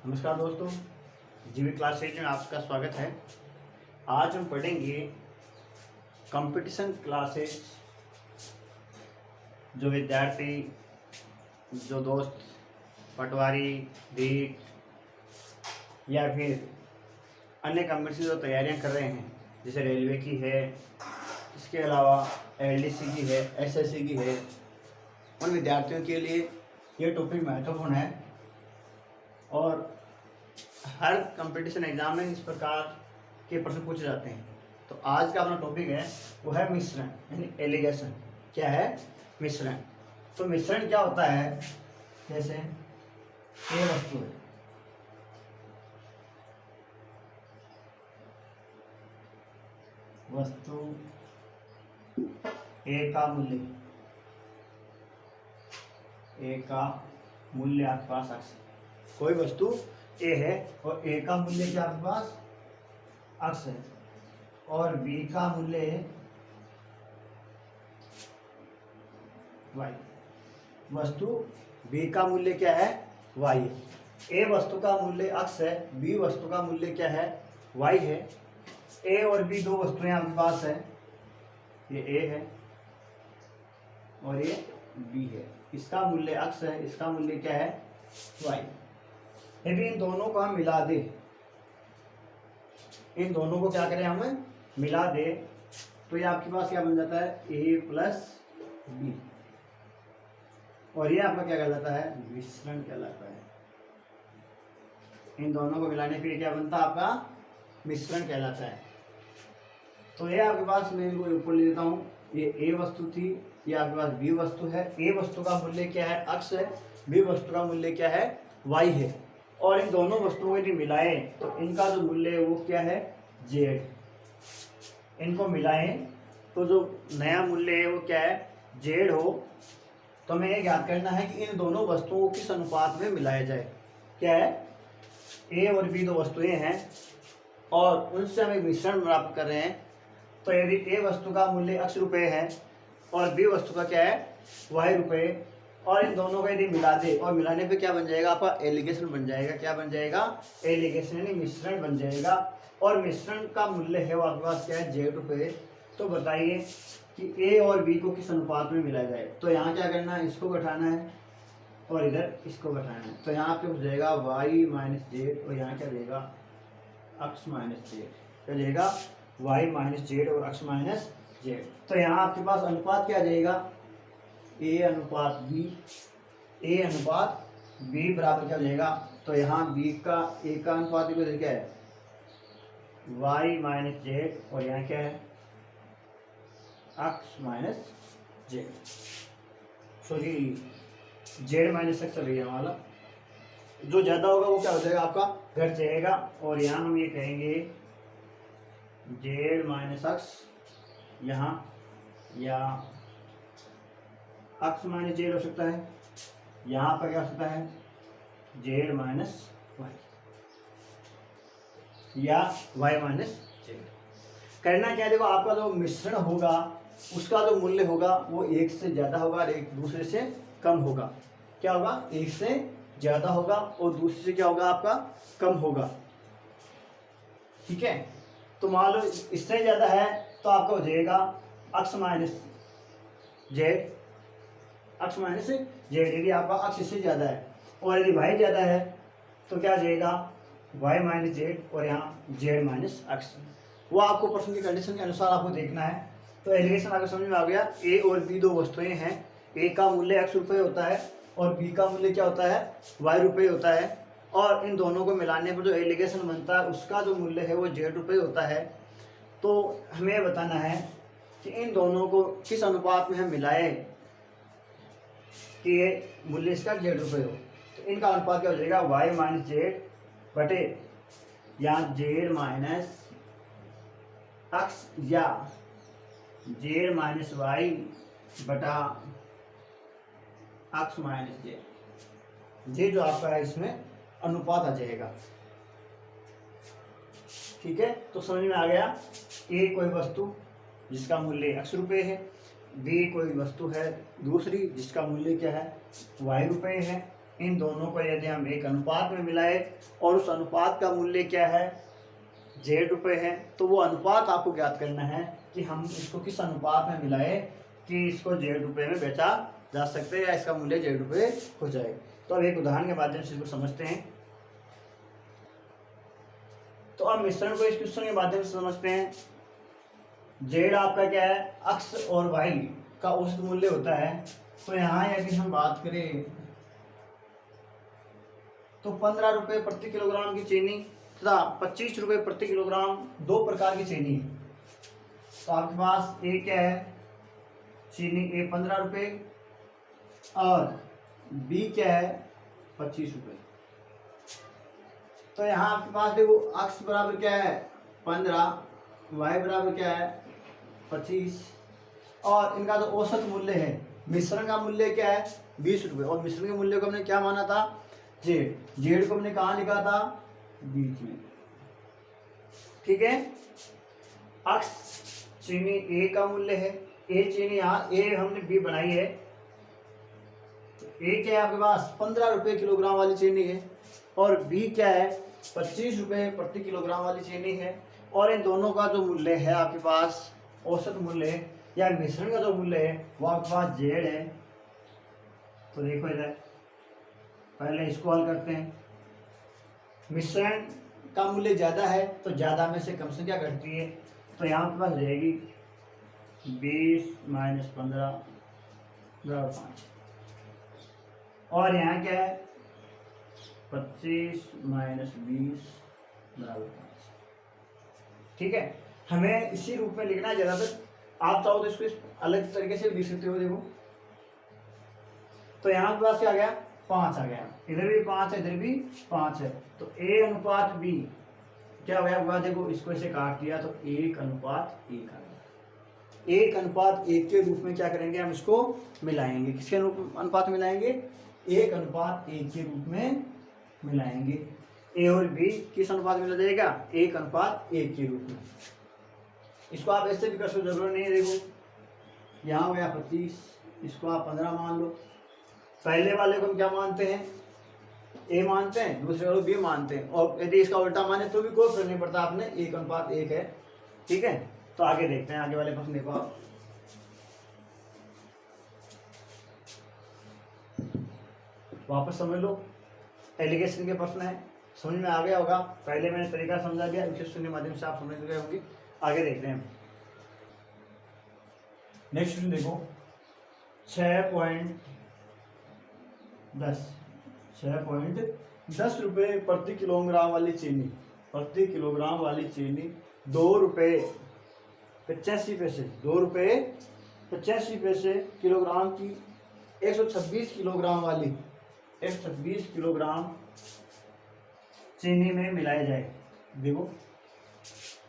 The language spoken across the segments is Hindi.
नमस्कार दोस्तों, जीवी क्लास 8 में आपका स्वागत है। आज हम पढ़ेंगे कंपटीशन क्लासेस। जो विद्यार्थी, जो दोस्त पटवारी, रीट या फिर अन्य कंपटीशन जो तैयारियां कर रहे हैं, जैसे रेलवे की है, इसके अलावा एलडीसी की है, एसएससी की है, उन विद्यार्थियों के लिए ये टॉपिक महत्वपूर्ण है। और हर कंपटीशन एग्जाम में इस प्रकार के प्रश्न पूछे जाते हैं। तो आज का अपना टॉपिक है वो है मिश्रण, यानी एलिगेशन। क्या है? मिश्रण। तो मिश्रण क्या होता है? जैसे ए वस्तु है, वस्तु ए का मूल्य, ए का मूल्य आपके पास अक्स। कोई वस्तु ए है और ए का मूल्य क्या आपके पास अक्स है, और बी का मूल्य है वाई। वस्तु बी का मूल्य क्या है? वाई है। ए वस्तु का मूल्य अक्स है, बी वस्तु का मूल्य क्या है? वाई है। ए और बी दो वस्तुएं आपके पास है, ये ए है और ये बी है। इसका मूल्य अक्स है, इसका मूल्य क्या है? वाई। यदि इन दोनों को हम मिला दे, इन दोनों को क्या करें, हम मिला दे, तो ये आपके पास क्या बन जाता है? ए प्लस बी, और ये आपका क्या कहलाता है? मिश्रण कहलाता है। इन दोनों को मिलाने के लिए क्या बनता है? आपका मिश्रण कहलाता है। तो ये आपके पास, मैं इनको ऊपर ले लेता हूँ, ये ए वस्तु थी, ये आपके पास बी वस्तु है। ए वस्तु का मूल्य क्या है? अक्स है। बी वस्तु का मूल्य क्या है? वाई है। और इन दोनों वस्तुओं को यदि मिलाएं तो इनका जो मूल्य है वो क्या है? जेड। इनको मिलाएं तो जो नया मूल्य है वो क्या है? जेड हो। तो हमें ये ज्ञात करना है कि इन दोनों वस्तुओं को किस अनुपात में मिलाया जाए। क्या है? ए और बी दो वस्तुएं हैं और उनसे हम एक मिश्रण प्राप्त कर रहे हैं। तो यदि ए वस्तु का मूल्य x रुपये है और बी वस्तु का क्या है? y रुपये, और इन दोनों को यदि मिला दे, और मिलाने पे क्या बन जाएगा? आपका एलिगेशन बन जाएगा। क्या बन जाएगा? एलिगेशन, यानी मिश्रण बन जाएगा। और मिश्रण का मूल्य है वो आपके पास क्या है? जेड रुपये। तो बताइए कि ए और बी को किस अनुपात में मिलाया जाए। तो यहाँ क्या करना है? इसको घटाना है और इधर इसको घटाना है। तो यहाँ पे हो जाएगा वाई माइनस जेड, और यहाँ क्या देगा? X minus Z. क्या देगा? वाई माइनस जेड और एक्स माइनस जेड। तो यहाँ आपके पास अनुपात क्या आ जाएगा? ए अनुपात बी, ए अनुपात बी बराबर क्या हो जाएगा? तो यहाँ बी का ए का अनुपात क्या है? वाई माइनस जेड, और यहाँ क्या है? X minus Z. Sorry, Z minus x चल वाला, जो ज्यादा होगा वो क्या हो जाएगा? आपका घट जाएगा। और यहाँ हम ये कहेंगे जेड माइनस एक्स यहाँ, या एक्स माइनस जेड हो सकता है। यहाँ पर क्या हो सकता है? जेड माइनस वाई, या वाई माइनस जेड। करना क्या है? देखो, आपका जो मिश्रण होगा उसका जो मूल्य होगा वो एक से ज्यादा होगा और एक दूसरे से कम होगा। क्या होगा? एक से ज्यादा होगा और दूसरे से क्या होगा? आपका कम होगा। ठीक है? तो मान लो इससे ज्यादा है तो आपका हो जाएगा x minus Z, x minus Z. यदि आपका एक्स इससे ज्यादा है, और यदि वाई ज्यादा है तो क्या हो जाएगा? वाई माइनस जेड, और यहाँ जेड माइनस एक्स। वो आपको प्रश्न की कंडीशन के अनुसार आपको देखना है। तो एलिगेशन आपको समझ में आ गया। ए और बी दो वस्तुएं हैं, ए का मूल्य एक्स रुपये होता है और बी का मूल्य क्या होता है? वाई रुपये होता है। और इन दोनों को मिलाने पर जो एलिगेशन बनता है उसका जो मूल्य है वो जेड रुपये होता है। तो हमें बताना है कि इन दोनों को किस अनुपात में हम मिलाए कि ये मूल्य इसका जेड रुपये हो। तो इनका अनुपात क्या हो जाएगा? वाई माइनस जेड बटे यहाँ जेड माइनस एक्स, या जेड माइनस वाई बटा एक्स माइनस जेड। ये जो आपका है इसमें अनुपात आ जाएगा। ठीक है? तो समझ में आ गया। ए कोई वस्तु जिसका मूल्य x रुपये है, बी कोई वस्तु है दूसरी जिसका मूल्य क्या है? y रुपये है, इन दोनों को यदि हम एक अनुपात में मिलाए और उस अनुपात का मूल्य क्या है, जेड रुपये है, तो वो अनुपात आपको ज्ञात करना है कि हम इसको किस अनुपात में मिलाए कि इसको जेड रुपये में बेचा जा सकते हैं या इसका मूल्य जेड रुपये हो जाए। तो अब एक उदाहरण के माध्यम से इसको समझते हैं। तो अब मिश्रण को इस क्वेश्चन के माध्यम से समझते हैं। जेड आपका क्या है, अक्स और वाई का औसत मूल्य होता है। तो यहाँ यदि हम बात करें तो 15 रुपये प्रति किलोग्राम की चीनी तथा 25 रुपये प्रति किलोग्राम दो प्रकार की चीनी है। तो आपके पास ए क्या है, चीनी ए 15 रुपये और बी क्या है 25 रुपये। तो यहाँ आपके पास देखो अक्स बराबर क्या है 15, वाई बराबर क्या है 25 और इनका जो औसत मूल्य है, मिश्रण का मूल्य क्या है 20 रुपये और मिश्रण के मूल्य को हमने क्या माना था, जेड। जेड को हमने कहाँ लिखा था, बीच में। ठीक है, अक्स चीनी ए का मूल्य है, ए चीनी यहाँ ए हमने बी बनाई है। तो ए क्या है आपके पास 15 रुपये किलोग्राम वाली चीनी है और बी क्या है 25 रुपये प्रति किलोग्राम वाली चीनी है। और इन दोनों का जो मूल्य है आपके पास, औसत मूल्य है या मिश्रण का जो मूल्य है वो आपके पास जेड है। तो देखो इधर पहले इसको हल करते हैं। मिश्रण का मूल्य ज़्यादा है तो ज़्यादा में से कम संख्या घटती है। तो यहाँ पे पास रहेगी 20 माइनस 15 बराबर 5 और यहाँ क्या है 25 माइनस 20 बराबर 5। ठीक है, हमें इसी रूप में लिखना है ज़्यादातर। आप चाहो तो इसको अलग तरीके से लिख सकते हो। देखो तो यहाँ के पास क्या आ गया 5 आ गया, इधर भी 5 है इधर भी 5 है। तो ए अनुपात बी क्या हो गया, देखो इसको इसे काट दिया तो 1 अनुपात 1 आ गया। 1 अनुपात 1 के रूप में क्या करेंगे, हम इसको मिलाएंगे। किसके अनुपात में मिलाएंगे, 1 अनुपात 1 के रूप में मिलाएंगे। ए और बी किस अनुपात में मिला जाएगा, 1 अनुपात 1 के रूप में। इसको आप ऐसे भी कर सकते, जरूरी नहीं है। देखो यहाँ हो गया 25, इसको आप 15 मान लो। पहले वाले को हम क्या मानते हैं, ए मानते हैं, दूसरे वाले बी मानते हैं। और यदि इसका उल्टा माने तो भी कोई फर्क नहीं पड़ता, आपने 1 अनुपात 1 है। ठीक है, तो आगे देखते हैं, आगे वाले प्रश्न देखो आप। वापस समझ लो, एलिगेशन के प्रश्न है, समझ में आ गया होगा। पहले मैंने तरीका समझा दिया, विशेष के माध्यम से आप समझ गए होंगे। आगे देखते हैं। नेक्स्ट देखो 6.10 रुपये प्रति किलोग्राम वाली चीनी, प्रति किलोग्राम वाली चीनी 2 रुपये 85 पैसे, 2 रुपये 85 पैसे किलोग्राम की 126 किलोग्राम वाली 126 किलोग्राम चीनी में मिलाया जाए। देखो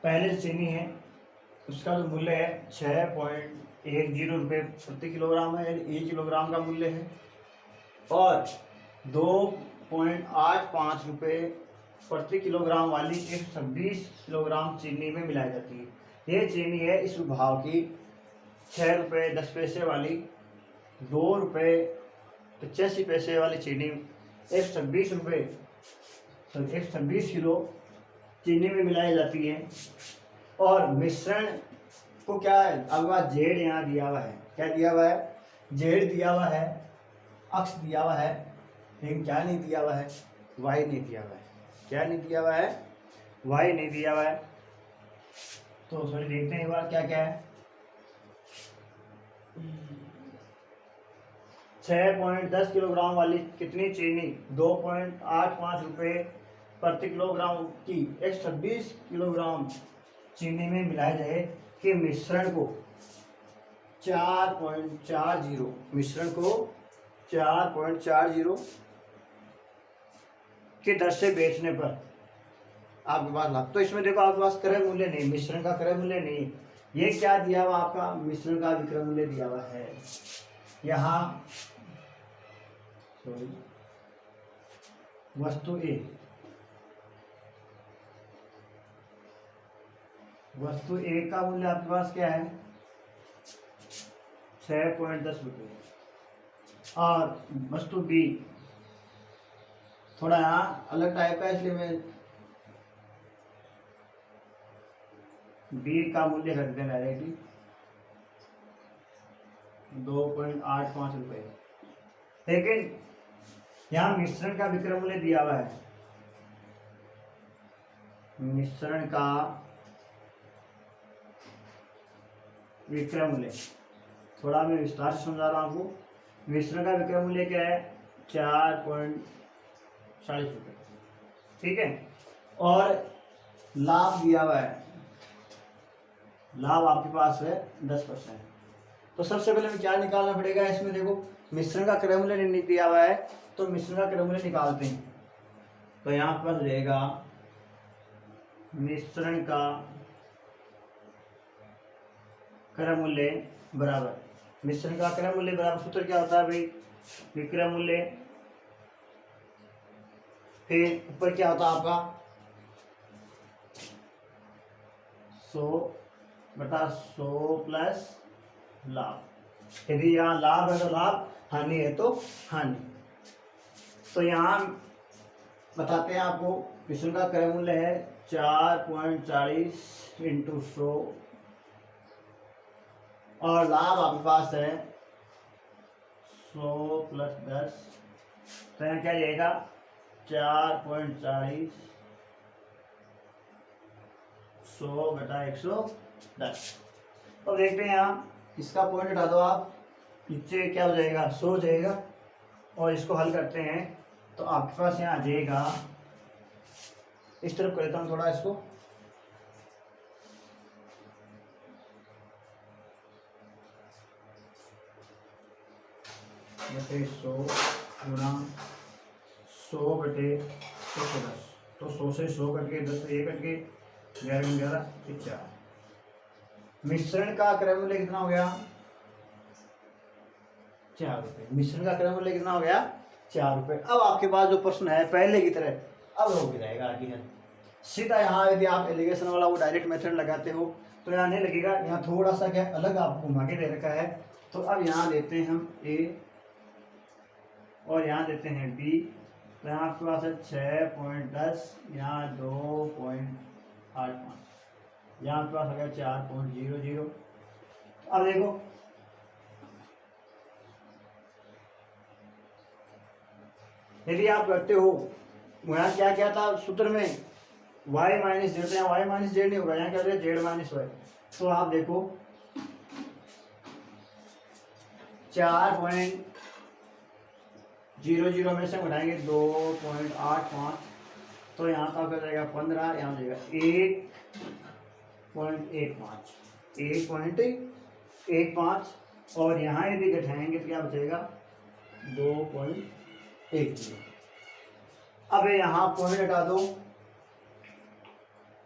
पहले चीनी है, उसका जो मूल्य है 6.10 रुपये प्रति किलोग्राम है, 1 किलोग्राम का मूल्य है। और 2.85 रुपये प्रति किलोग्राम वाली 126 किलोग्राम चीनी में मिलाई जाती है। ये चीनी है इस भाव की 6 रुपये 10 पैसे वाली, 2 रुपये 85 पैसे वाली चीनी 126 रुपये 126 किलो चीनी में मिलाई जाती है। और मिश्रण को क्या है, अब जेड यहाँ दिया हुआ है, क्या दिया हुआ है, जेड दिया हुआ है, अक्स दिया हुआ है, लेकिन क्या नहीं दिया हुआ है, वाई नहीं दिया हुआ है। क्या नहीं दिया हुआ है, वाई नहीं दिया हुआ है। तो सॉरी देखते हैं एक बार क्या क्या है। 6.10 किलोग्राम वाली कितनी चीनी 2.85 रुपये प्रति किलोग्राम की 126 किलोग्राम चीनी में मिलाया जाए कि मिश्रण को 4.40 मिश्रण को 4.40 की दर से बेचने पर आपके पास लाभ। तो इसमें देखो आपके पास क्रय मूल्य नहीं, मिश्रण का क्रय मूल्य नहीं। ये क्या दिया हुआ आपका, मिश्रण का विक्रय मूल्य दिया हुआ है। यहाँ वस्तु ए, वस्तु ए का मूल्य आपके पास क्या है 6.10 रुपये और वस्तु बी थोड़ा यहाँ अलग टाइप का, इसलिए मैं बी का मूल्य खरीदते हैं डायरेक्टली 2.85 रुपये। लेकिन यहाँ मिश्रण का विक्रय मूल्य दिया हुआ है, मिश्रण का विक्रय मूल्य, थोड़ा मैं विस्तार से समझा रहा हूँ आपको। मिश्रण का विक्रय मूल्य क्या है, 4.40 रुपये, ठीक है। और लाभ दिया हुआ है, लाभ आपके पास है 10%। तो सबसे पहले हमें क्या निकालना पड़ेगा इसमें, देखो मिश्रण का क्रय मूल्य दिया हुआ है, तो मिश्रण का क्रय मूल्य निकालते हैं। तो यहाँ पर रहेगा मिश्रण का क्रय मूल्य बराबर, मिश्रण का क्रय मूल्य बराबर सूत्र क्या होता है भाई, विक्रय मूल्य, फिर ऊपर क्या होता है आपका 100/100 प्लस लाभ। यदि यहाँ लाभ है तो लाभ, हानि है तो हानि। तो यहाँ बताते हैं आपको, मिश्रण का क्रय मूल्य है 4.40 × 100 और लाभ आपके पास है 100 + 10। तो यहाँ क्या जाएगा 4.40 100/110। अब देखते हैं यहाँ इसका पॉइंट हटा दो आप, नीचे क्या हो जाएगा 100 हो जाएगा। और इसको हल करते हैं तो आपके पास यहाँ आ जाएगा, इस तरफ कर देता हूँ थोड़ा इसको, बटे 100 गुणा 100/110। तो 100 से 100 कट के 10 से 1 कट के 11 11 4। मिश्रण का क्रय मूल्य कितना हो गया 4 रुपये। मिश्रण का क्रय मूल्य कितना हो गया 4 रुपये। अब आपके पास जो प्रश्न है पहले की तरह अब हो जाएगा आगे है सीधा। यहाँ यदि आप एलिगेशन वाला वो डायरेक्ट मेथड लगाते हो तो यहाँ नहीं लगेगा, यहाँ थोड़ा सा क्या अलग आपको घुमा के दे रखा है। तो अब यहाँ लेते हैं हम ए और यहाँ देते हैं बी। तो यहाँ आपके पास है 6.10, यहाँ 2.85, यहाँ आपके पास हो गया 4.00। अब देखो यदि आप करते हो, यहाँ क्या क्या था सूत्र में y - z, यहाँ y - z नहीं होगा, यहाँ क्या z - y। तो आप देखो 4.00 में से घटाएंगे 2.85, तो यहाँ का हो जाएगा 15, यहाँ हो जाएगा 1.15 और यहाँ यदि घटाएंगे तो क्या बचेगा 2.10। अब यहाँ पॉइंट हटा दो,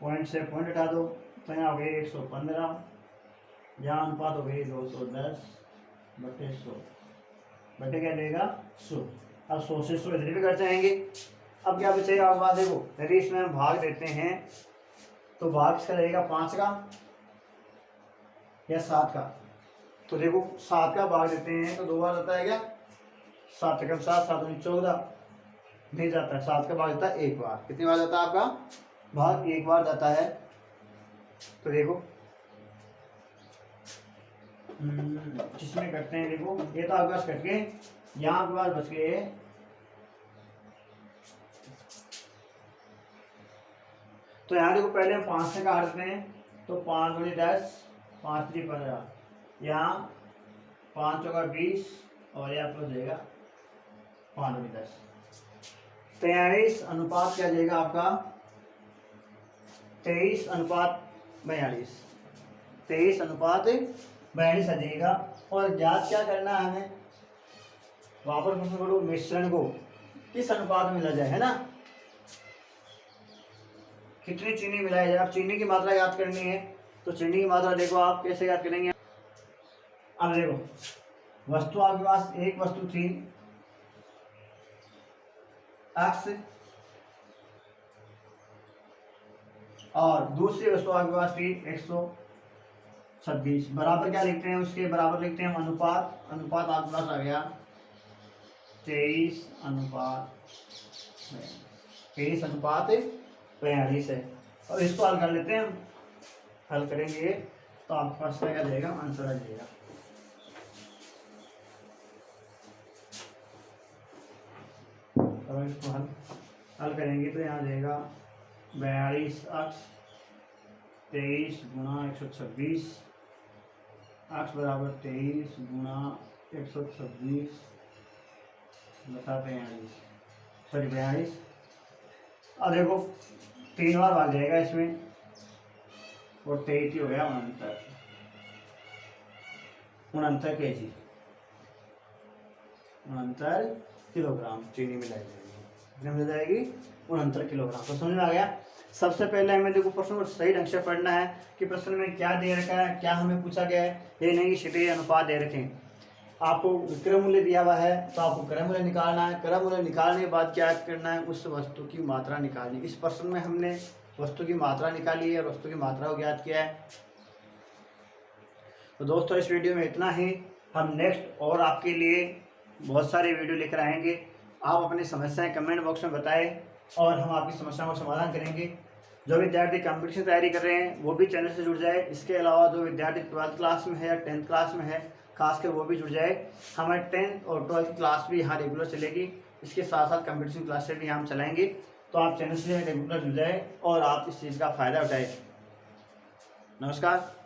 पॉइंट से पॉइंट हटा दो, तो यहाँ हो गए 115, यहाँ अनुपात हो गई 210/100 बटे क्या देगा 100। अब 100 से 100 इधर भी कर जाएंगे। अब क्या बचेगा आपके पास, देखो यदि इसमें हम भाग देते हैं तो भाग इसका रहेगा 5 का या 7 का। तो देखो 7 का भाग देते हैं तो 2 बार जाता है क्या, 7 × 7 7 × 14 नहीं जाता है। 7 का भाग जाता है 1 बार। कितनी बार जाता है आपका भाग, 1 बार जाता है। तो देखो जिसमें करते हैं, देखो ये तो आपके पास कट गए, यहाँ आपके पास बच गए, तो यहाँ देखो पहले हम 5 से काट देते हैं तो 5 × 10 5 × 3 15, यहाँ 5 × 20 और यहाँ पर जाएगा 5 × 10। तो यहाँ इस अनुपात क्या जाएगा आपका 23:42, 23:42 आ जाएगा। और ज्ञात क्या करना है हमें, वापस प्रश्न करो, मिश्रण को किस अनुपात में मिला जाए, है ना, कितनी चीनी मिलाई जाए। अब चीनी की मात्रा याद करनी है, तो चीनी की मात्रा देखो आप कैसे याद करेंगे। अब देखो वस्तु आपके पास एक वस्तु थी x और दूसरी वस्तु आपके पास थी 126। बराबर क्या लिखते हैं, उसके बराबर लिखते हैं हम अनुपात। अनुपात आपके पास आ गया 23:42। 23:42 है। और इसको हल कर लेते हैं हम। हल करेंगे तो आपके पास क्या जाएगा, आंसर आ जाएगा। तो इसको हल करेंगे तो यहाँ जाएगा 42 अक्स 23 गुणा 126 अक्स बराबर 23 गुणा 126 बता 42, सॉरी 42। अब देखो 3 बार भाग जाएगा इसमें और 23 हो गया 69 kg, 69 किलोग्राम चीनी मिलाई जाएगी, कितने मिल जाएगी 69 किलोग्राम। तो समझ में आ गया। सबसे पहले हमें देखो प्रश्न को सही ढंग से पढ़ना है कि प्रश्न में क्या दे रखा है, क्या हमें पूछा गया है। ये नहीं सीधे अनुपात दे रखे हैं, आपको क्रय मूल्य दिया हुआ है तो आपको क्रय मूल्य निकालना है। क्रय मूल्य निकालने के बाद क्या करना है, उस वस्तु की मात्रा निकालनी। इस प्रश्न में हमने वस्तु की मात्रा निकाली है, वस्तु की मात्रा को ज्ञात किया है। तो दोस्तों इस वीडियो में इतना ही। हम नेक्स्ट और आपके लिए बहुत सारे वीडियो लेकर आएंगे। आप अपनी समस्याएं कमेंट बॉक्स में बताएं और हम आपकी समस्याओं का समाधान करेंगे। जो विद्यार्थी कंपटीशन की तैयारी कर रहे हैं वो भी चैनल से जुड़ जाए। इसके अलावा जो विद्यार्थी 12th क्लास में है या 10th क्लास में है खासकर वो भी जुड़ जाए। हमारे 10th और 12th क्लास भी यहाँ रेगुलर चलेगी। इसके साथ साथ कंपटीशन क्लासेस भी हम चलाएंगे। तो आप चैनल से रेगुलर जुड़ जाए और आप इस चीज़ का फ़ायदा उठाएं। नमस्कार।